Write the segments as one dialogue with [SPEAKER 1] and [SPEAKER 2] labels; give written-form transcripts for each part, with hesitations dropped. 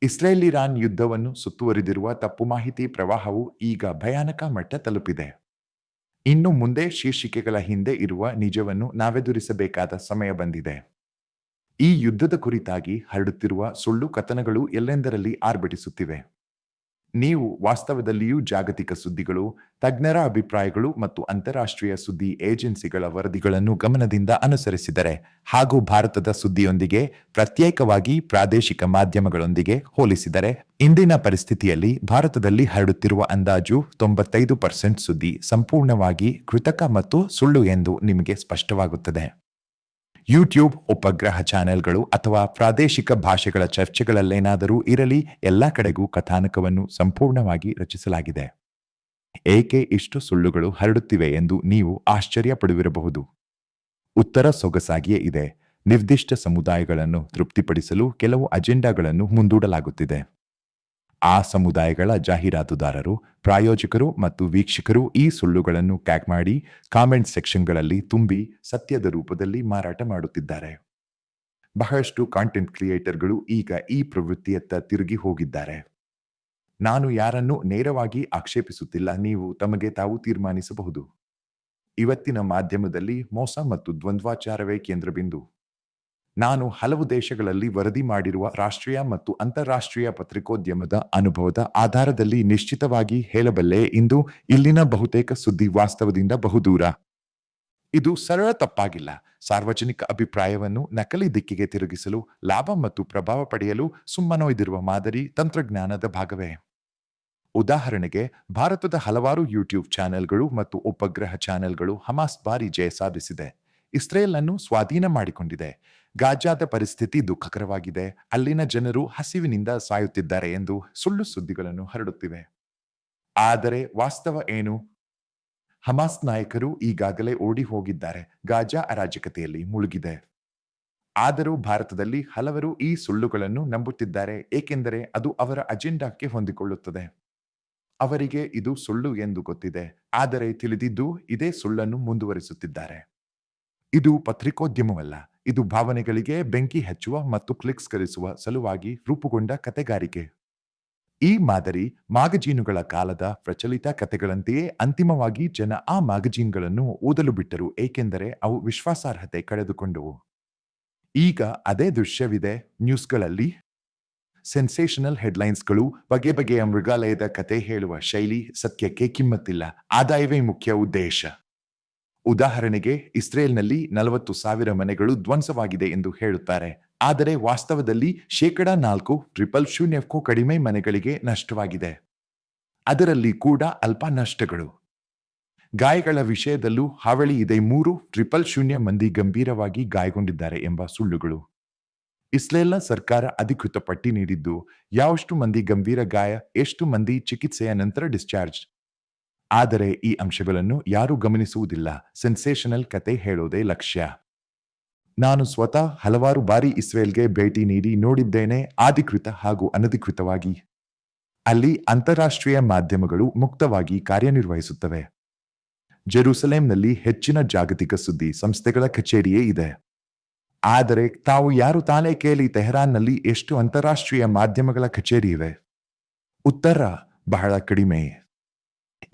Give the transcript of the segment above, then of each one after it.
[SPEAKER 1] Israel-Iran ಯುದ್ಧವನ್ನು ಸುತ್ತುವರಿದಿರುವ ತಪ್ಪು ಮಾಹಿತಿ ಪ್ರವಾಹವು ಈಗ ಭಯಾನಕ ಮಟ್ಟ ತಲುಪಿದೆ. ಇನ್ನು ಮುಂದೆ ಶೀರ್ಷಿಕೆಗಳ ಹಿಂದೆ ಇರುವ ನಿಜವನ್ನು ನಾವೆದುರಿಸಬೇಕಾದ ಸಮಯ ಬಂದಿದೆ. ಈ ಯುದ್ಧದ ಕುರಿತಾಗಿ ಹರಡುತ್ತಿರುವ ಸುಳ್ಳು ಕಥನಗಳು ಎಲ್ಲೆಂದರಲ್ಲಿ ಆರ್ಭಟಿಸುತ್ತಿವೆ. ನೀವು ವಾಸ್ತವದಲ್ಲಿಯೂ ಜಾಗತಿಕ ಸುದ್ದಿಗಳು, ತಜ್ಞರ ಅಭಿಪ್ರಾಯಗಳು ಮತ್ತು ಅಂತಾರಾಷ್ಟ್ರೀಯ ಸುದ್ದಿ ಏಜೆನ್ಸಿಗಳ ವರದಿಗಳನ್ನು ಗಮನದಿಂದ ಅನುಸರಿಸಿದರೆ ಹಾಗೂ ಭಾರತದ ಸುದ್ದಿಯೊಂದಿಗೆ, ಪ್ರತ್ಯೇಕವಾಗಿ ಪ್ರಾದೇಶಿಕ ಮಾಧ್ಯಮಗಳೊಂದಿಗೆ ಹೋಲಿಸಿದರೆ, ಇಂದಿನ ಪರಿಸ್ಥಿತಿಯಲ್ಲಿ ಭಾರತದಲ್ಲಿ ಹರಡುತ್ತಿರುವ ಅಂದಾಜು 95% ಸುದ್ದಿ ಸಂಪೂರ್ಣವಾಗಿ ಕೃತಕ ಮತ್ತು ಸುಳ್ಳು ಎಂದು ನಿಮಗೆ ಸ್ಪಷ್ಟವಾಗುತ್ತದೆ. ಯೂಟ್ಯೂಬ್, ಉಪಗ್ರಹ ಚಾನೆಲ್ಗಳು ಅಥವಾ ಪ್ರಾದೇಶಿಕ ಭಾಷೆಗಳ ಚರ್ಚೆಗಳಲ್ಲೇನಾದರೂ ಇರಲಿ, ಎಲ್ಲ ಕಡೆಗೂ ಕಥಾನಕವನ್ನು ಸಂಪೂರ್ಣವಾಗಿ ರಚಿಸಲಾಗಿದೆ. ಏಕೆ ಇಷ್ಟು ಸುಳ್ಳುಗಳು ಹರಡುತ್ತಿವೆ ಎಂದು ನೀವು ಆಶ್ಚರ್ಯಪಡುವಿರಬಹುದು. ಉತ್ತರ ಸೊಗಸಾಗಿಯೇ ಇದೆ. ನಿರ್ದಿಷ್ಟ ಸಮುದಾಯಗಳನ್ನು ತೃಪ್ತಿಪಡಿಸಲು ಕೆಲವು ಅಜೆಂಡಾಗಳನ್ನು ಮುಂದೂಡಲಾಗುತ್ತಿದೆ. ಆ ಸಮುದಾಯಗಳ ಜಾಹೀರಾತುದಾರರು, ಪ್ರಾಯೋಜಕರು ಮತ್ತು ವೀಕ್ಷಕರು ಈ ಸುಳ್ಳುಗಳನ್ನು ಟ್ಯಾಗ್ ಮಾಡಿ ಕಾಮೆಂಟ್ ಸೆಕ್ಷನ್ಗಳಲ್ಲಿ ತುಂಬಿ ಸತ್ಯದ ರೂಪದಲ್ಲಿ ಮಾರಾಟ ಮಾಡುತ್ತಿದ್ದಾರೆ. ಬಹಳಷ್ಟು ಕಾಂಟೆಂಟ್ ಕ್ರಿಯೇಟರ್ಗಳು ಈಗ ಈ ಪ್ರವೃತ್ತಿಯತ್ತ ತಿರುಗಿ ಹೋಗಿದ್ದಾರೆ. ನಾನು ಯಾರನ್ನೂ ನೇರವಾಗಿ ಆಕ್ಷೇಪಿಸುತ್ತಿಲ್ಲ, ನೀವು ತಮಗೆ ತಾವು ತೀರ್ಮಾನಿಸಬಹುದು. ಇವತ್ತಿನ ಮಾಧ್ಯಮದಲ್ಲಿ ಮೋಸ ಮತ್ತು ದ್ವಂದ್ವಾಚಾರವೇ ಕೇಂದ್ರಬಿಂದು. ನಾನು ಹಲವು ದೇಶಗಳಲ್ಲಿ ವರದಿ ಮಾಡಿರುವ ರಾಷ್ಟ್ರೀಯ ಮತ್ತು ಅಂತಾರಾಷ್ಟ್ರೀಯ ಪತ್ರಿಕೋದ್ಯಮದ ಅನುಭವದ ಆಧಾರದಲ್ಲಿ ನಿಶ್ಚಿತವಾಗಿ ಹೇಳಬಲ್ಲೆ, ಇಂದು ಇಲ್ಲಿನ ಬಹುತೇಕ ಸುದ್ದಿ ವಾಸ್ತವದಿಂದ ಬಹುದೂರ. ಇದು ಸರಳ ತಪ್ಪಾಗಿಲ್ಲ. ಸಾರ್ವಜನಿಕ ಅಭಿಪ್ರಾಯವನ್ನು ನಕಲಿ ದಿಕ್ಕಿಗೆ ತಿರುಗಿಸಲು, ಲಾಭ ಮತ್ತು ಪ್ರಭಾವ ಪಡೆಯಲು ಸುಮ್ಮನೊಯ್ದಿರುವ ಮಾದರಿ ತಂತ್ರಜ್ಞಾನದ ಭಾಗವೇ. ಉದಾಹರಣೆಗೆ, ಭಾರತದ ಹಲವಾರು ಯೂಟ್ಯೂಬ್ ಚಾನೆಲ್ಗಳು ಮತ್ತು ಉಪಗ್ರಹ ಚಾನೆಲ್ಗಳು ಹಮಾಸ್ ಭಾರಿ ಜಯ ಸಾಧಿಸಿದೆ, ಇಸ್ರೇಲ್ ಅನ್ನು ಸ್ವಾಧೀನ ಮಾಡಿಕೊಂಡಿದೆ, ಗಾಜಾದ ಪರಿಸ್ಥಿತಿ ದುಃಖಕರವಾಗಿದೆ, ಅಲ್ಲಿನ ಜನರು ಹಸಿವಿನಿಂದ ಸಾಯುತ್ತಿದ್ದಾರೆ ಎಂದು ಸುಳ್ಳು ಸುದ್ದಿಗಳನ್ನು ಹರಡುತ್ತಿವೆ. ಆದರೆ ವಾಸ್ತವ ಏನು? ಹಮಾಸ್ ನಾಯಕರು ಈಗಾಗಲೇ ಓಡಿ ಹೋಗಿದ್ದಾರೆ, ಗಾಜಾ ಅರಾಜಕತೆಯಲ್ಲಿ ಮುಳುಗಿದೆ. ಆದರೂ ಭಾರತದಲ್ಲಿ ಹಲವರು ಈ ಸುಳ್ಳುಗಳನ್ನು ನಂಬುತ್ತಿದ್ದಾರೆ, ಏಕೆಂದರೆ ಅದು ಅವರ ಅಜೆಂಡಾಕ್ಕೆ ಹೊಂದಿಕೊಳ್ಳುತ್ತದೆ. ಅವರಿಗೆ ಇದು ಸುಳ್ಳು ಎಂದು ಗೊತ್ತಿದೆ, ಆದರೆ ತಿಳಿದಿದ್ದು ಇದೇ ಸುಳ್ಳನ್ನು ಮುಂದುವರಿಸುತ್ತಿದ್ದಾರೆ. ಇದು ಪತ್ರಿಕೋದ್ಯಮವಲ್ಲ, ಇದು ಭಾವನೆಗಳಿಗೆ ಬೆಂಕಿ ಹಚ್ಚುವ ಮತ್ತು ಕ್ಲಿಕ್ಸ್ ಗಳಿಸುವ ಸಲುವಾಗಿ ರೂಪುಗೊಂಡ ಕತೆಗಾರಿಕೆ. ಈ ಮಾದರಿ ಮ್ಯಾಗಜೀನುಗಳ ಕಾಲದ ಪ್ರಚಲಿತ ಕತೆಗಳಂತೆಯೇ ಅಂತಿಮವಾಗಿ ಜನ ಆ ಮ್ಯಾಗಜೀನ್ಗಳನ್ನು ಓದಲು ಬಿಟ್ಟರು, ಏಕೆಂದರೆ ಅವು ವಿಶ್ವಾಸಾರ್ಹತೆ ಕಳೆದುಕೊಂಡವು. ಈಗ ಅದೇ ದೃಶ್ಯವಿದೆ. ನ್ಯೂಸ್ಗಳಲ್ಲಿ ಸೆನ್ಸೇಷನಲ್ ಹೆಡ್ಲೈನ್ಸ್ಗಳು, ಬಗೆ ಬಗೆಯ ಮೃಗಾಲಯದ ಕತೆ ಹೇಳುವ ಶೈಲಿ, ಸತ್ಯಕ್ಕೆ ಕಿಮ್ಮತ್ತಿಲ್ಲ, ಆದಾಯವೇ ಮುಖ್ಯ ಉದ್ದೇಶ. ಉದಾಹರಣೆಗೆ, ಇಸ್ರೇಲ್ನಲ್ಲಿ 40,000 ಮನೆಗಳು ಧ್ವಂಸವಾಗಿದೆ ಎಂದು ಹೇಳುತ್ತಾರೆ, ಆದರೆ ವಾಸ್ತವದಲ್ಲಿ 4% ಕಡಿಮೆ ಮನೆಗಳಿಗೆ ನಷ್ಟವಾಗಿದೆ. ಅದರಲ್ಲಿ ಕೂಡ ಅಲ್ಪ ನಷ್ಟಗಳು. ಗಾಯಗಳ ವಿಷಯದಲ್ಲೂ ಹಾವಳಿ ಇದೆ, 3% ಮಂದಿ ಗಂಭೀರವಾಗಿ ಗಾಯಗೊಂಡಿದ್ದಾರೆ ಎಂಬ ಸುಳ್ಳುಗಳು. ಇಸ್ರೇಲ್ನ ಸರ್ಕಾರ ಅಧಿಕೃತ ಪಟ್ಟಿ ನೀಡಿದ್ದು, ಯಾವಷ್ಟು ಮಂದಿ ಗಂಭೀರ ಗಾಯ, ಎಷ್ಟು ಮಂದಿ ಚಿಕಿತ್ಸೆಯ ನಂತರ ಡಿಸ್ಚಾರ್ಜ್. ಆದರೆ ಈ ಅಂಶಗಳನ್ನು ಯಾರೂ ಗಮನಿಸುವುದಿಲ್ಲ. ಸೆನ್ಸೇಷನಲ್ ಕತೆ ಹೇಳೋದೇ ಲಕ್ಷ್ಯ. ನಾನು ಸ್ವತಃ ಹಲವಾರು ಬಾರಿ ಇಸ್ರೇಲ್ಗೆ ಭೇಟಿ ನೀಡಿ ನೋಡಿದ್ದೇನೆ, ಅಧಿಕೃತ ಹಾಗೂ ಅನಧಿಕೃತವಾಗಿ. ಅಲ್ಲಿ ಅಂತಾರಾಷ್ಟ್ರೀಯ ಮಾಧ್ಯಮಗಳು ಮುಕ್ತವಾಗಿ ಕಾರ್ಯನಿರ್ವಹಿಸುತ್ತವೆ. ಜೆರುಸಲೇಂನಲ್ಲಿ ಹೆಚ್ಚಿನ ಜಾಗತಿಕ ಸುದ್ದಿ ಸಂಸ್ಥೆಗಳ ಕಚೇರಿಯೇ ಇದೆ. ಆದರೆ ತಾವು ಯಾರು ತಾನೇ ಕೇಳಿ, ತೆಹರಾನ್ನಲ್ಲಿ ಎಷ್ಟು ಅಂತಾರಾಷ್ಟ್ರೀಯ ಮಾಧ್ಯಮಗಳ ಕಚೇರಿ ಇವೆ? ಉತ್ತರ ಬಹಳ ಕಡಿಮೆ.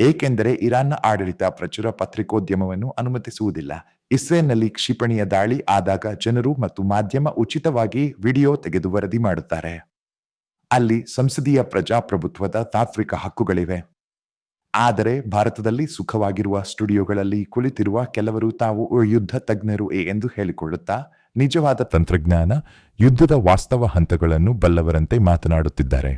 [SPEAKER 1] ಏಕೆಂದರೆ ಇರಾನ್ನ ಆಡಳಿತ ಪ್ರಚುರ ಪತ್ರಿಕೋದ್ಯಮವನ್ನು ಅನುಮತಿಸುವುದಿಲ್ಲ. ಇಸ್ರೇಲ್ನಲ್ಲಿ ಕ್ಷಿಪಣಿಯ ದಾಳಿ ಆದಾಗ ಜನರು ಮತ್ತು ಮಾಧ್ಯಮ ಉಚಿತವಾಗಿ ವಿಡಿಯೋ ತೆಗೆದು ವರದಿ ಮಾಡುತ್ತಾರೆ. ಅಲ್ಲಿ ಸಂಸದೀಯ ಪ್ರಜಾಪ್ರಭುತ್ವದ ತಾತ್ವಿಕ ಹಕ್ಕುಗಳಿವೆ. ಆದರೆ ಭಾರತದಲ್ಲಿ ಸುಖವಾಗಿರುವ ಸ್ಟುಡಿಯೋಗಳಲ್ಲಿ ಕುಳಿತಿರುವ ಕೆಲವರು ತಾವು ಯುದ್ಧ ತಜ್ಞರು ಎಂದು ಹೇಳಿಕೊಳ್ಳುತ್ತಾ, ನಿಜವಾದ ತಂತ್ರಜ್ಞಾನ, ಯುದ್ಧದ ವಾಸ್ತವ ಹಂತಗಳನ್ನು ಬಲ್ಲವರಂತೆ ಮಾತನಾಡುತ್ತಿದ್ದಾರೆ.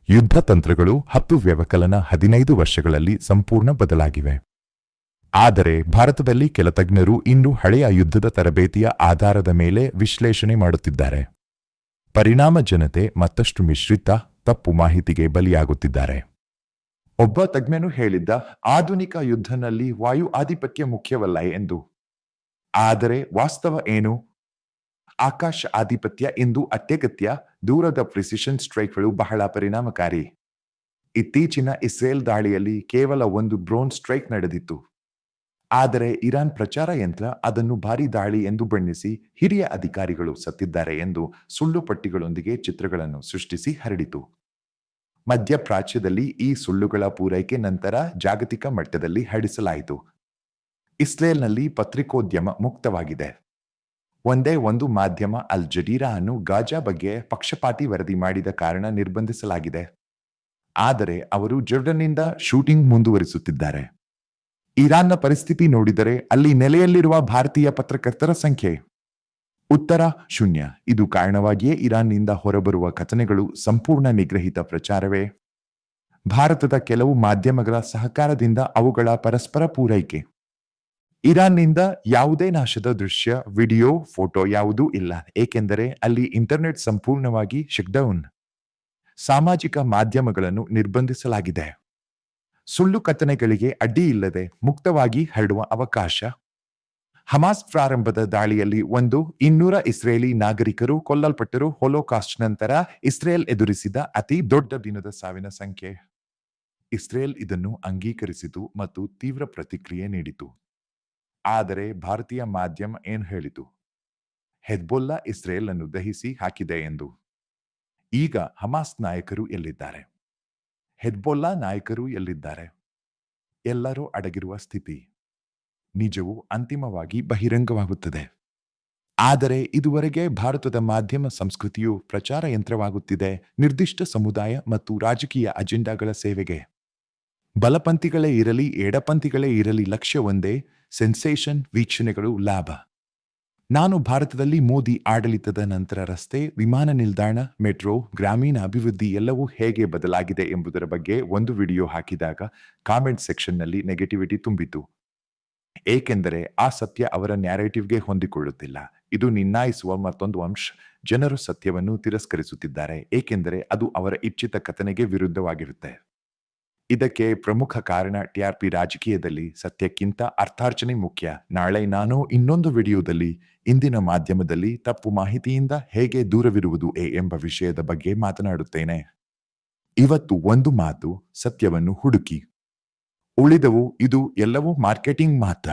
[SPEAKER 1] ಯುದ್ಧ ತಂತ್ರಗಳು 10 ವ್ಯವಕಲನ 15 ವರ್ಷಗಳಲ್ಲಿ ಸಂಪೂರ್ಣ ಬದಲಾಗಿವೆ. ಆದರೆ ಭಾರತದಲ್ಲಿ ಕೆಲ ತಜ್ಞರು ಇನ್ನೂ ಹಳೆಯ ಯುದ್ಧದ ತರಬೇತಿಯ ಆಧಾರದ ಮೇಲೆ ವಿಶ್ಲೇಷಣೆ ಮಾಡುತ್ತಿದ್ದಾರೆ. ಪರಿಣಾಮ ಜನತೆ ಮತ್ತಷ್ಟು ಮಿಶ್ರಿತ, ತಪ್ಪು ಮಾಹಿತಿಗೆ ಬಲಿಯಾಗುತ್ತಿದ್ದಾರೆ. ಒಬ್ಬ ತಜ್ಞನು ಹೇಳಿದ್ದ, ಆಧುನಿಕ ಯುದ್ಧನಲ್ಲಿ ವಾಯು ಆಧಿಪತ್ಯ ಮುಖ್ಯವಲ್ಲ ಎಂದು. ಆದರೆ ವಾಸ್ತವ ಏನು? ಆಕಾಶ ಆಧಿಪತ್ಯ ಇಂದು ಅತ್ಯಗತ್ಯ. ದೂರದ ಪ್ರಿಸಿಷನ್ ಸ್ಟ್ರೈಕ್ಗಳು ಬಹಳ ಪರಿಣಾಮಕಾರಿ. ಇತ್ತೀಚಿನ ಇಸ್ರೇಲ್ ದಾಳಿಯಲ್ಲಿ ಕೇವಲ ಒಂದು ಡ್ರೋನ್ ಸ್ಟ್ರೈಕ್ ನಡೆದಿತ್ತು. ಆದರೆ ಇರಾನ್ ಪ್ರಚಾರ ಯಂತ್ರ ಅದನ್ನು ಭಾರೀ ದಾಳಿ ಎಂದು ಬಣ್ಣಿಸಿ ಹಿರಿಯ ಅಧಿಕಾರಿಗಳು ಸತ್ತಿದ್ದಾರೆ ಎಂದು ಸುಳ್ಳು ಪಟ್ಟಿಗಳೊಂದಿಗೆ ಚಿತ್ರಗಳನ್ನು ಸೃಷ್ಟಿಸಿ ಹರಡಿತು. ಮಧ್ಯಪ್ರಾಚ್ಯದಲ್ಲಿ ಈ ಸುಳ್ಳುಗಳ ಪೂರೈಕೆ ನಂತರ ಜಾಗತಿಕ ಮಟ್ಟದಲ್ಲಿ ಹರಡಿಸಲಾಯಿತು. ಇಸ್ರೇಲ್ನಲ್ಲಿ ಪತ್ರಿಕೋದ್ಯಮ ಮುಕ್ತವಾಗಿದೆ. ಒಂದೇ ಒಂದು ಮಾಧ್ಯಮ ಅಲ್ ಜಡೀರಾ ಅನ್ನು ಗಾಜಾ ಬಗ್ಗೆ ಪಕ್ಷಪಾತಿ ವರದಿ ಮಾಡಿದ ಕಾರಣ ನಿರ್ಬಂಧಿಸಲಾಗಿದೆ. ಆದರೆ ಅವರು ಜೋರ್ಡನ್ನಿಂದ ಶೂಟಿಂಗ್ ಮುಂದುವರಿಸುತ್ತಿದ್ದಾರೆ. ಇರಾನ್ನ ಪರಿಸ್ಥಿತಿ ನೋಡಿದರೆ ಅಲ್ಲಿ ನೆಲೆಯಲ್ಲಿರುವ ಭಾರತೀಯ ಪತ್ರಕರ್ತರ ಸಂಖ್ಯೆ ಉತ್ತರ 0. ಇದು ಕಾರಣವಾಗಿಯೇ ಇರಾನ್ನಿಂದ ಹೊರಬರುವ ಕಥನಗಳು ಸಂಪೂರ್ಣ ನಿಗ್ರಹಿತ ಪ್ರಚಾರವೇ? ಭಾರತದ ಕೆಲವು ಮಾಧ್ಯಮಗಳ ಸಹಕಾರದಿಂದ ಅವುಗಳ ಪರಸ್ಪರ ಪೂರೈಕೆ. ಇರಾನ್ನಿಂದ ಯಾವುದೇ ನಾಶದ ದೃಶ್ಯ, ವಿಡಿಯೋ, ಫೋಟೋ ಯಾವುದೂ ಇಲ್ಲ, ಏಕೆಂದರೆ ಅಲ್ಲಿ ಇಂಟರ್ನೆಟ್ ಸಂಪೂರ್ಣವಾಗಿ ಶಟ್ಡೌನ್. ಸಾಮಾಜಿಕ ಮಾಧ್ಯಮಗಳನ್ನು ನಿರ್ಬಂಧಿಸಲಾಗಿದೆ. ಸುಳ್ಳು ಕಥನೆಗಳಿಗೆ ಅಡ್ಡಿ ಇಲ್ಲದೆ ಮುಕ್ತವಾಗಿ ಹರಡುವ ಅವಕಾಶ. ಹಮಾಸ್ ಪ್ರಾರಂಭದ ದಾಳಿಯಲ್ಲಿ 200 ಇಸ್ರೇಲಿ ನಾಗರಿಕರು ಕೊಲ್ಲಲ್ಪಟ್ಟರು. ಹೊಲೋಕಾಸ್ಟ್ ನಂತರ ಇಸ್ರೇಲ್ ಎದುರಿಸಿದ ಅತಿ ದೊಡ್ಡ ದಿನದ ಸಾವಿನ ಸಂಖ್ಯೆ. ಇಸ್ರೇಲ್ ಇದನ್ನು ಅಂಗೀಕರಿಸಿತು ಮತ್ತು ತೀವ್ರ ಪ್ರತಿಕ್ರಿಯೆ ನೀಡಿತು. ಆದರೆ ಭಾರತೀಯ ಮಾಧ್ಯಮ ಏನು ಹೇಳಿತು? ಹೆಜ್ಬೊಲ್ಲಾ ಇಸ್ರೇಲ್ ಅನ್ನು ದಹಿಸಿ ಹಾಕಿದೆ ಎಂದು. ಈಗ ಹಮಾಸ್ ನಾಯಕರು ಎಲ್ಲಿದ್ದಾರೆ? ಹೆಜ್ಬೊಲ್ಲಾ ನಾಯಕರು ಎಲ್ಲಿದ್ದಾರೆ? ಎಲ್ಲರೂ ಅಡಗಿರುವ ಸ್ಥಿತಿ. ನಿಜವು ಅಂತಿಮವಾಗಿ ಬಹಿರಂಗವಾಗುತ್ತದೆ. ಆದರೆ ಇದುವರೆಗೆ ಭಾರತದ ಮಾಧ್ಯಮ ಸಂಸ್ಕೃತಿಯು ಪ್ರಚಾರ ಯಂತ್ರವಾಗುತ್ತಿದೆ, ನಿರ್ದಿಷ್ಟ ಸಮುದಾಯ ಮತ್ತು ರಾಜಕೀಯ ಅಜೆಂಡಾಗಳ ಸೇವೆಗೆ. ಬಲಪಂಥಿಗಳೇ ಇರಲಿ, ಎಡಪಂಥಿಗಳೇ ಇರಲಿ, ಲಕ್ಷ್ಯ ಒಂದೇ: ಸೆನ್ಸೇಷನ್, ವೀಕ್ಷಣೆಗಳು, ಲಾಭ. ನಾನು ಭಾರತದಲ್ಲಿ ಮೋದಿ ಆಡಳಿತದ ನಂತರ ರಸ್ತೆ, ವಿಮಾನ ನಿಲ್ದಾಣ, ಮೆಟ್ರೋ, ಗ್ರಾಮೀಣ ಅಭಿವೃದ್ಧಿ ಎಲ್ಲವೂ ಹೇಗೆ ಬದಲಾಗಿದೆ ಎಂಬುದರ ಬಗ್ಗೆ ಒಂದು ವಿಡಿಯೋ ಹಾಕಿದಾಗ ಕಾಮೆಂಟ್ ಸೆಕ್ಷನ್ನಲ್ಲಿ ನೆಗೆಟಿವಿಟಿ ತುಂಬಿತು. ಏಕೆಂದರೆ ಆ ಸತ್ಯ ಅವರ ನ್ಯಾರೇಟಿವ್ಗೆ ಹೊಂದಿಕೊಳ್ಳುತ್ತಿಲ್ಲ. ಇದು ನಿನ್ನಾಯಿಸುವ ಮತ್ತೊಂದು ಅಂಶ. ಜನರು ಸತ್ಯವನ್ನು ತಿರಸ್ಕರಿಸುತ್ತಿದ್ದಾರೆ ಏಕೆಂದರೆ ಅದು ಅವರ ಇಚ್ಛಿತ ಕಥನೆಗೆ ವಿರುದ್ಧವಾಗಿರುತ್ತೆ. ಇದಕ್ಕೆ ಪ್ರಮುಖ ಕಾರಣ TRP. ರಾಜಕೀಯದಲ್ಲಿ ಸತ್ಯಕ್ಕಿಂತ ಅರ್ಥಾರ್ಜನೆ ಮುಖ್ಯ. ನಾಳೆ ನಾನು ಇನ್ನೊಂದು ವಿಡಿಯೋದಲ್ಲಿ ಇಂದಿನ ಮಾಧ್ಯಮದಲ್ಲಿ ತಪ್ಪು ಮಾಹಿತಿಯಿಂದ ಹೇಗೆ ದೂರವಿರುವುದು ಎಂಬ ವಿಷಯದ ಬಗ್ಗೆ ಮಾತನಾಡುತ್ತೇನೆ. ಇವತ್ತು ಒಂದು ಮಾತು: ಸತ್ಯವನ್ನು ಹುಡುಕಿ. ಉಳಿದವು ಇದು ಎಲ್ಲವೂ ಮಾರ್ಕೆಟಿಂಗ್ ಮಾತ್ರ.